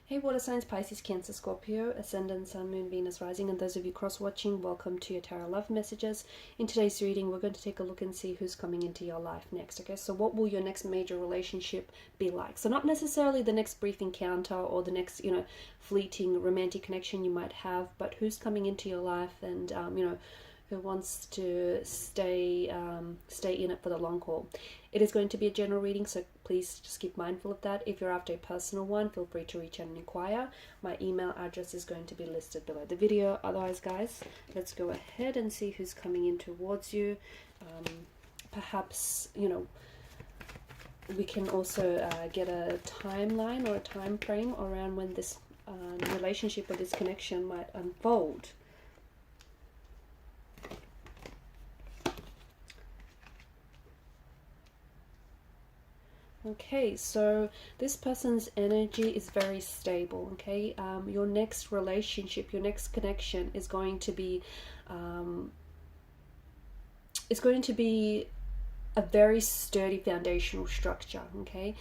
Hey water signs, Pisces, Cancer, Scorpio, Ascendant, Sun, Moon, Venus, Rising, and those of you cross-watching, welcome to your Tarot Love Messages. In today's reading, we're going to take a look and see who's coming into your life next, okay? So what will your next major relationship be like? So not necessarily the next brief encounter or the next, fleeting romantic connection you might have, but who's coming into your life and, who wants to stay in it for the long haul. It is going to be a general reading, so please just keep mindful of that. If you're after a personal one, feel free to reach out and inquire. My email address is going to be listed below the video. Otherwise, guys, let's go ahead and see who's coming in towards you. Perhaps, we can also get a timeline or a time frame around when this relationship or this connection might unfold. Okay, so this person's energy is very stable, okay? Your next relationship, your next connection is going to be a very sturdy foundational structure, okay?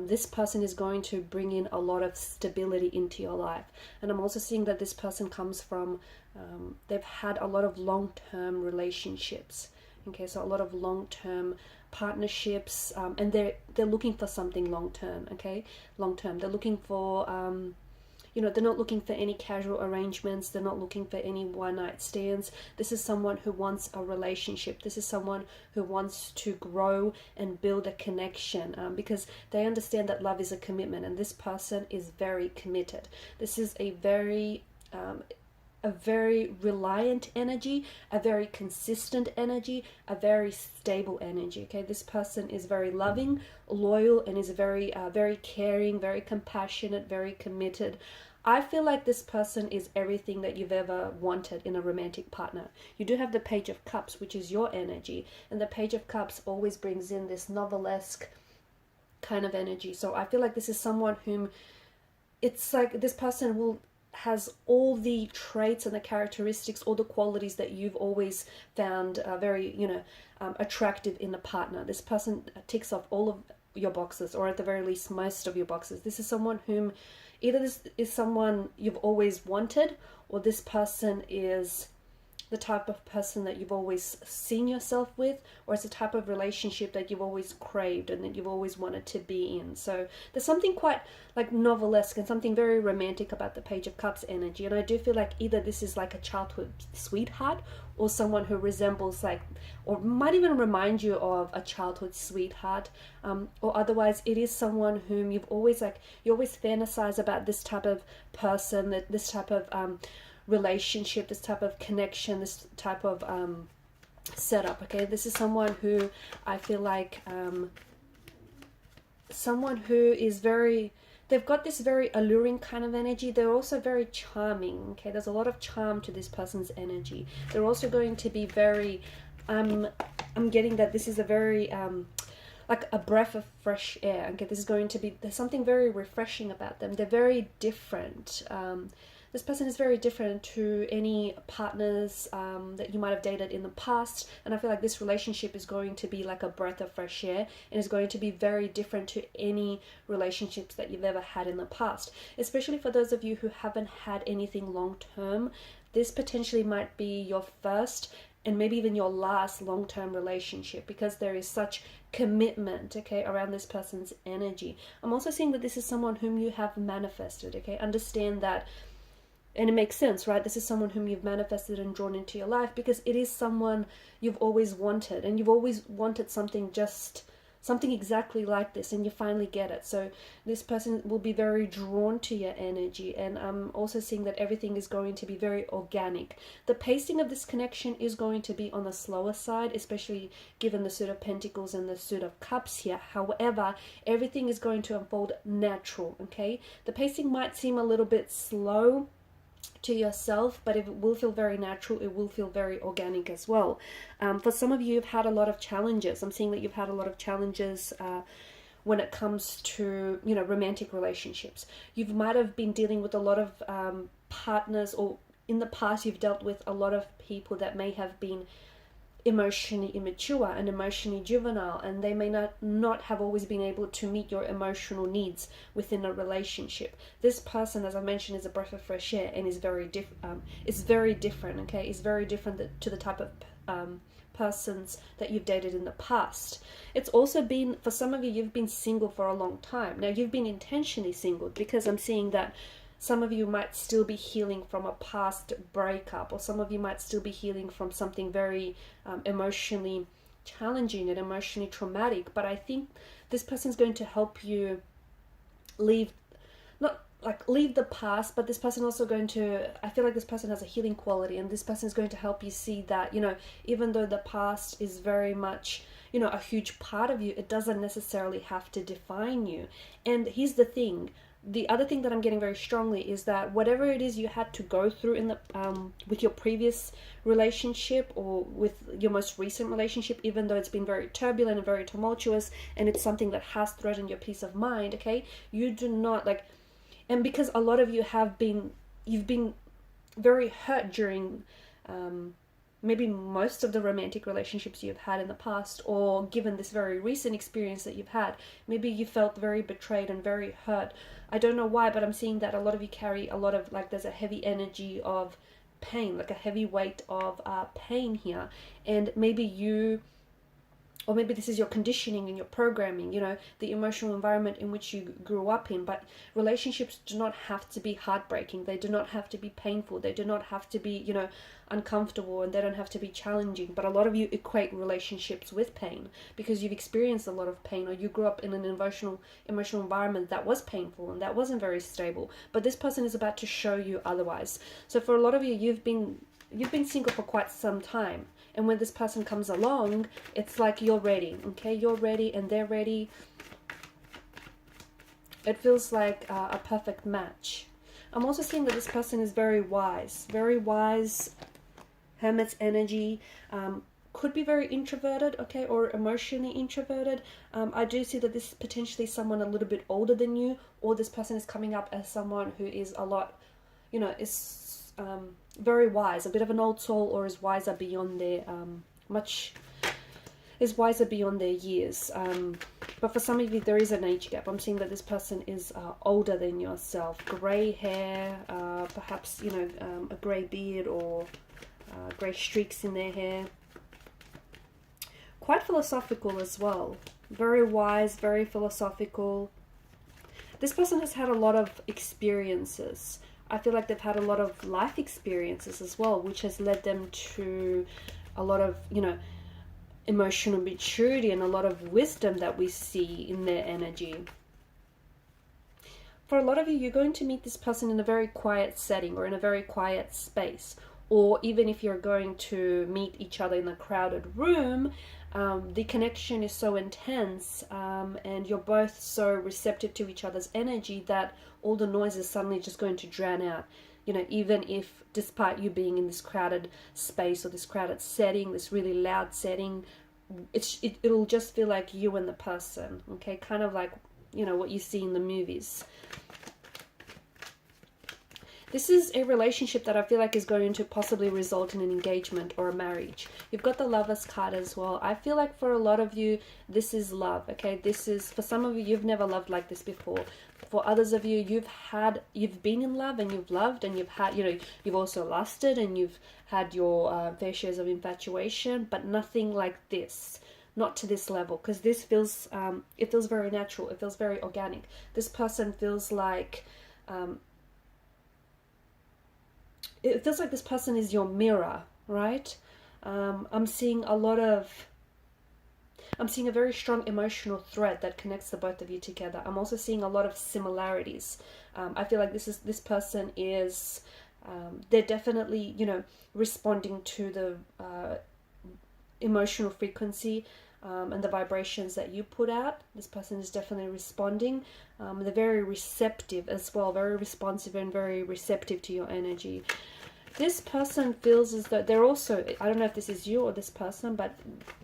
This person is going to bring in a lot of stability into your life. And I'm also seeing that this person comes from, they've had a lot of long-term relationships, okay? So a lot of long-term partnerships, and they're looking for something long-term, okay? Long-term. They're looking for, they're not looking for any casual arrangements. They're not looking for any one-night stands. This is someone who wants a relationship. This is someone who wants to grow and build a connection, because they understand that love is a commitment, and this person is very committed. This is a very reliant energy, a very consistent energy, a very stable energy, okay? This person is very loving, loyal, and is very caring, very compassionate, very committed. I feel like this person is everything that you've ever wanted in a romantic partner. You do have the Page of Cups, which is your energy, and the Page of Cups always brings in this novelesque kind of energy. So I feel like this is someone whom it's like this person has all the traits and the characteristics, all the qualities that you've always found very, attractive in a partner. This person ticks off all of your boxes, or at the very least, most of your boxes. This is someone whom, either this is someone you've always wanted, or this person is the type of person that you've always seen yourself with, or it's a type of relationship that you've always craved and that you've always wanted to be in. So there's something quite like novelesque and something very romantic about the Page of Cups energy. And I do feel like either this is like a childhood sweetheart, or someone who resembles or might even remind you of a childhood sweetheart, or otherwise it is someone whom you always fantasize about, this type of person, this type of relationship, this type of connection, this type of setup, okay? This is someone who I feel like someone who is they've got this very alluring kind of energy. They're also very charming, okay? There's a lot of charm to this person's energy. They're also going to be very I'm getting that this is a very like a breath of fresh air, okay? This is going to be, there's something very refreshing about them. They're very different. This person is very different to any partners that you might have dated in the past, and I feel like this relationship is going to be like a breath of fresh air, and is going to be very different to any relationships that you've ever had in the past. Especially for those of you who haven't had anything long-term, this potentially might be your first and maybe even your last long-term relationship, because there is such commitment, okay, around this person's energy. I'm also seeing that this is someone whom you have manifested, okay? Understand that. And it makes sense, right? This is someone whom you've manifested and drawn into your life, because it is someone you've always wanted, and you've always wanted something exactly like this, and you finally get it. So this person will be very drawn to your energy, and I'm also seeing that everything is going to be very organic. The pacing of this connection is going to be on the slower side, especially given the Suit of Pentacles and the Suit of Cups here. However, everything is going to unfold natural, okay? The pacing might seem a little bit slow to yourself, but it will feel very natural. It will feel very organic as well. For some of you, you've had a lot of challenges. I'm seeing that you've had a lot of challenges when it comes to romantic relationships. You might have been dealing with a lot of partners, or in the past you've dealt with a lot of people that may have been emotionally immature and emotionally juvenile, and they may not have always been able to meet your emotional needs within a relationship. This person, as I mentioned, is a breath of fresh air and is very different. It's very different, okay? It's very different to the type of persons that you've dated in the past. It's also been, for some of you, you've been single for a long time. Now, you've been intentionally single, because I'm seeing that some of you might still be healing from a past breakup, or some of you might still be healing from something very emotionally challenging and emotionally traumatic. But I think this person's going to help you leave, not like leave the past, but this person also going to, I feel like this person has a healing quality, and this person is going to help you see that, you know, even though the past is very much, you know, a huge part of you, it doesn't necessarily have to define you. And here's the thing. The other thing that I'm getting very strongly is that whatever it is you had to go through in the with your previous relationship, or with your most recent relationship, even though it's been very turbulent and very tumultuous, and it's something that has threatened your peace of mind, okay, you do not like, and because a lot of you you've been very hurt during maybe most of the romantic relationships you've had in the past, or given this very recent experience that you've had, maybe you felt very betrayed and very hurt. I don't know why, but I'm seeing that a lot of you carry a lot of, like, there's a heavy energy of pain, like a heavy weight of pain here. And maybe you, or maybe this is your conditioning and your programming, you know, the emotional environment in which you grew up in. But relationships do not have to be heartbreaking. They do not have to be painful. They do not have to be, you know, uncomfortable, and they don't have to be challenging. But a lot of you equate relationships with pain because you've experienced a lot of pain, or you grew up in an emotional environment that was painful and that wasn't very stable. But this person is about to show you otherwise. So for a lot of you, you've been single for quite some time. And when this person comes along, it's like you're ready, okay? You're ready and they're ready. It feels like a perfect match. I'm also seeing that this person is very wise, Hermit's energy. Could be very introverted, okay, or emotionally introverted. I do see that this is potentially someone a little bit older than you, or this person is coming up as someone who is a lot, you know, is very wise, a bit of an old soul, or is wiser beyond their wiser beyond their years. But for some of you, there is an age gap. I'm seeing that this person is older than yourself. Grey hair, perhaps, you know, a grey beard, or grey streaks in their hair. Quite philosophical as well. Very wise, very philosophical. This person has had a lot of experiences. I feel like they've had a lot of life experiences as well, which has led them to a lot of, you know, emotional maturity and a lot of wisdom that we see in their energy. For a lot of you, you're going to meet this person in a very quiet setting, or in a very quiet space. Or even if you're going to meet each other in a crowded room, the connection is so intense, and you're both so receptive to each other's energy that all the noise is suddenly just going to drown out. You know, even if, despite you being in this crowded space, or this crowded setting, this really loud setting, it'll just feel like you and the person, okay? Kind of like, you know, what you see in the movies. This is a relationship that I feel like is going to possibly result in an engagement or a marriage. You've got the Lovers card as well. I feel like for a lot of you, this is love, okay? This is, for some of you, you've never loved like this before. For others of you, you've been in love and you've loved, and you've had, you know, you've also lusted and you've had your fair shares of infatuation, but nothing like this. Not to this level, because this feels, it feels very natural. It feels very organic. This person feels like, it feels like this person is your mirror, right? I'm seeing a very strong emotional thread that connects the both of you together. I'm also seeing a lot of similarities. I feel like this person is, they're definitely, you know, responding to the emotional frequency and the vibrations that you put out. This person is definitely responding. They're very receptive as well, very responsive and very receptive to your energy. This person feels as though they're also, I don't know if this is you or this person, but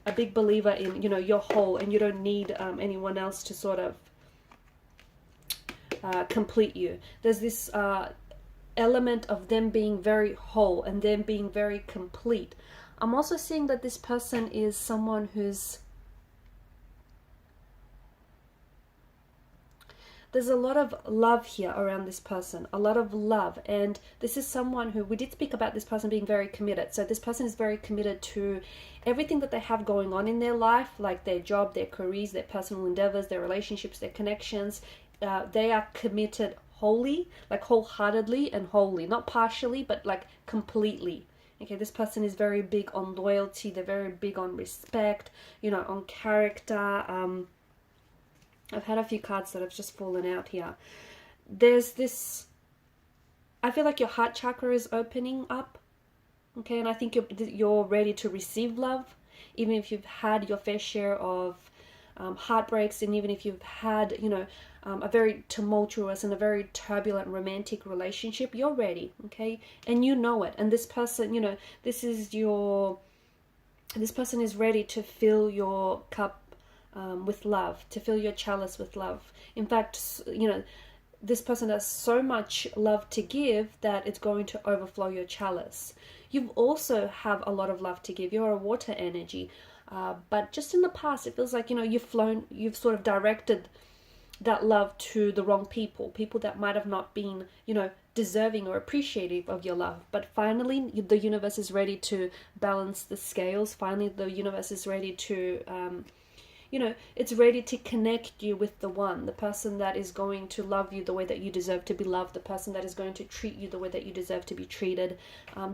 a big believer in, you know, you're whole and you don't need anyone else to sort of complete you. There's this element of them being very whole and them being very complete. I'm also seeing that this person is someone who's, there's a lot of love here around this person, a lot of love. And this is someone who, we did speak about this person being very committed. So this person is very committed to everything that they have going on in their life, like their job, their careers, their personal endeavors, their relationships, their connections. They are committed wholly, like wholeheartedly and wholly, not partially, but like completely. Okay, this person is very big on loyalty. They're very big on respect, you know, on character. I've had a few cards that have just fallen out here. There's this, I feel like your heart chakra is opening up. Okay, and I think you're ready to receive love, even if you've had your fair share of heartbreaks, and even if you've had, you know, a very tumultuous and a very turbulent romantic relationship, you're ready, okay? And you know it. And this person, you know, this person is ready to fill your cup with love, to fill your chalice with love. In fact, you know, this person has so much love to give that it's going to overflow your chalice. You also have a lot of love to give. You're a water energy. But just in the past, it feels like, you know, you've sort of directed that love to the wrong people that might have not been, you know, deserving or appreciative of your love. But finally, the universe is ready to balance the scales. Finally, the universe is ready to, you know, it's ready to connect you with the one, the person that is going to love you the way that you deserve to be loved, the person that is going to treat you the way that you deserve to be treated,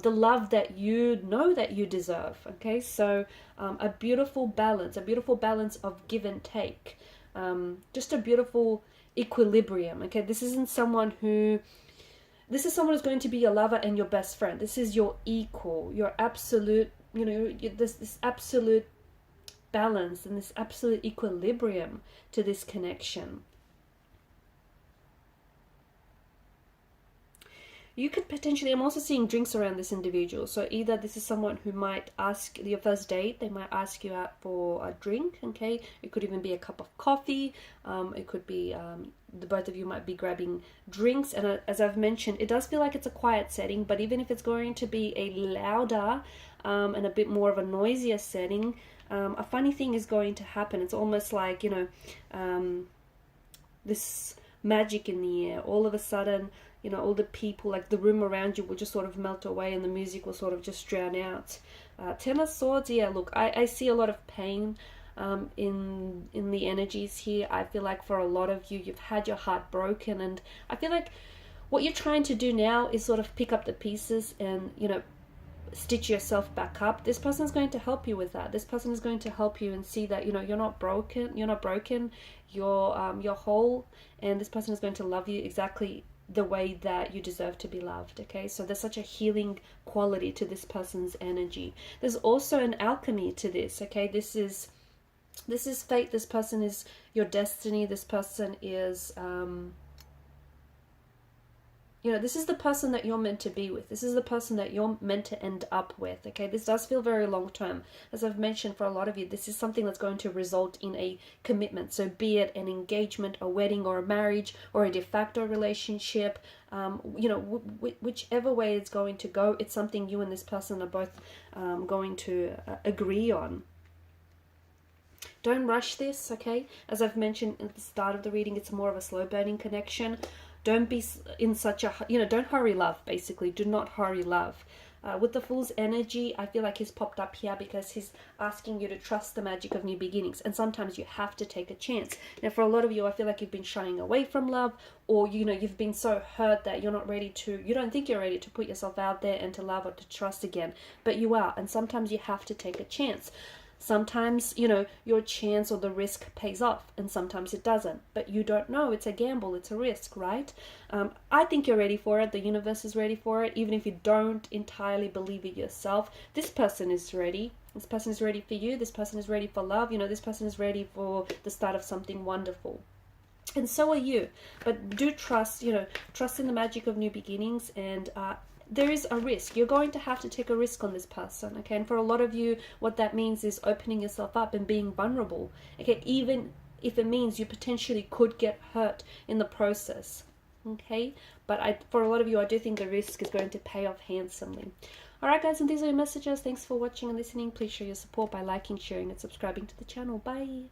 the love that you know that you deserve. Okay, so a beautiful balance of give and take, just a beautiful equilibrium. Okay, this is someone who's going to be your lover and your best friend. This is your equal, your absolute, you know, this absolute balance and this absolute equilibrium to this connection. You could potentially, I'm also seeing drinks around this individual. So either this is someone who might ask your first date, they might ask you out for a drink, okay? It could even be a cup of coffee. It could be, the both of you might be grabbing drinks. And as I've mentioned, it does feel like it's a quiet setting, but even if it's going to be a louder and a bit more of a noisier setting, a funny thing is going to happen. It's almost like, you know, this magic in the air. All of a sudden, you know, all the people, like the room around you will just sort of melt away and the music will sort of just drown out. Ten of Swords, yeah, look, I see a lot of pain in the energies here. I feel like for a lot of you, you've had your heart broken, and I feel like what you're trying to do now is sort of pick up the pieces and, you know, stitch yourself back up. This person is going to help you with that. This person is going to help you and see that, you know, you're not broken, you're whole, and this person is going to love you exactly the way that you deserve to be loved. Okay, so there's such a healing quality to this person's energy. There's also an alchemy to this. Okay, this is fate. This person is your destiny. This person is you know, this is the person that you're meant to be with. This is the person that you're meant to end up with. Okay, this does feel very long term. As I've mentioned, for a lot of you, this is something that's going to result in a commitment. So be it an engagement, a wedding, or a marriage, or a de facto relationship, you know, whichever way it's going to go, it's something you and this person are both going to agree on. Don't rush this, okay? As I've mentioned at the start of the reading, it's more of a slow burning connection. Don't be in such a, you know, don't hurry love, basically. Do not hurry love. With the Fool's energy, I feel like he's popped up here because he's asking you to trust the magic of new beginnings. And sometimes you have to take a chance. Now, for a lot of you, I feel like you've been shying away from love, or, you know, you've been so hurt that you're not ready to, you don't think you're ready to put yourself out there and to love or to trust again. But you are. And sometimes you have to take a chance. Sometimes, you know, your chance or the risk pays off, and sometimes it doesn't. But you don't know. It's a gamble. It's a risk, right? I think you're ready for it. The universe is ready for it. Even if you don't entirely believe it yourself, this person is ready. This person is ready for you. This person is ready for love. You know, this person is ready for the start of something wonderful. And so are you. But do trust, you know, trust in the magic of new beginnings, and there is a risk. You're going to have to take a risk on this person, okay? And for a lot of you, what that means is opening yourself up and being vulnerable, okay? Even if it means you potentially could get hurt in the process, okay? But for a lot of you, I do think the risk is going to pay off handsomely. Alright guys, and these are your messages. Thanks for watching and listening. Please show your support by liking, sharing and subscribing to the channel. Bye.